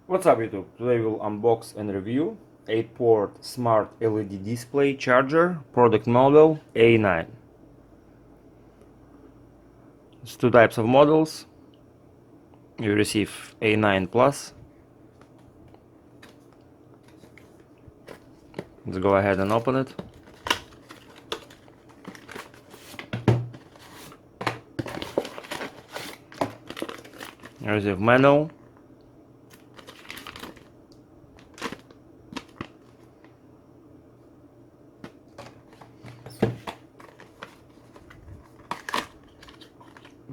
What's up YouTube? Today we'll unbox and review 8-port smart LED display charger, product model A9. There's two types of models. You receive A9 Plus. Let's go ahead and open it. You receive manual.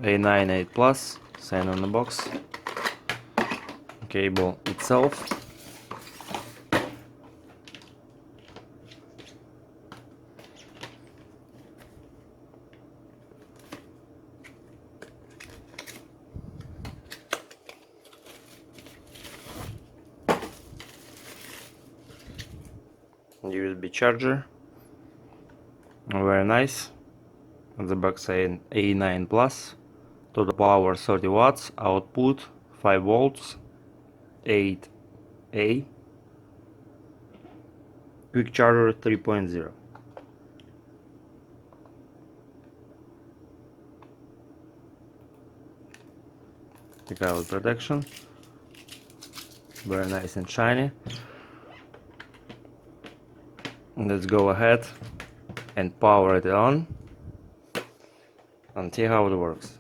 A9 8 Plus, sign on the box. Cable itself. USB charger. Very nice. At the back saying A9 Plus. Total power 30 watts, output 5 volts, 8A, quick charger 3.0. Take out protection, very nice and shiny. Let's go ahead and power it on and see how it works.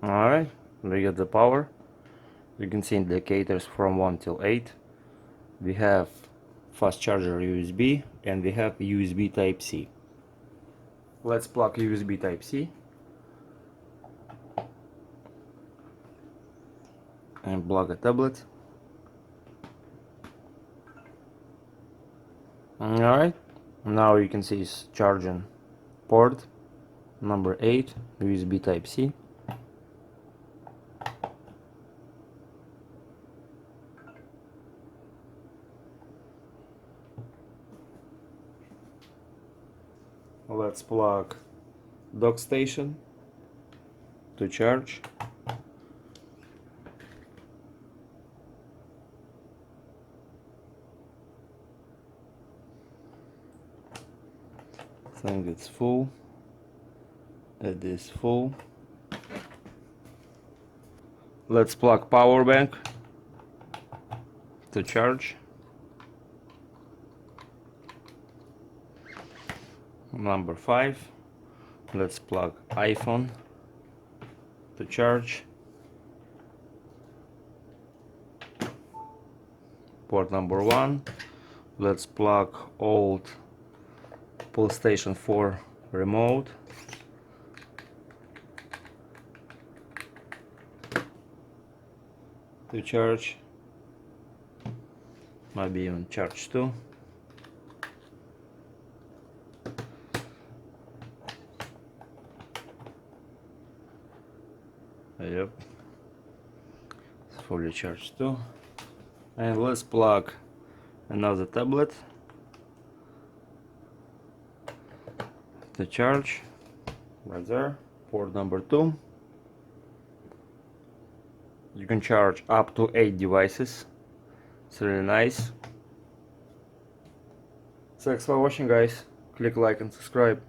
Alright, we get the power. You can see indicators from 1 till 8. We have fast charger USB and we have USB Type-C. Let's plug USB Type-C and plug a tablet. Alright, now you can see it's charging port number 8, USB Type-C. Let's plug dock station to charge. I think it's full. It is full. Let's plug power bank to charge. Number 5. Let's plug iPhone to charge. Port number 1. Let's plug old PlayStation 4 remote. To charge. Maybe even charge 2. Yep, it's fully charged too. And let's plug another tablet to charge. Right there, port number 2. You can charge up to 8 devices. It's really nice. Thanks for watching, guys. Click like and subscribe.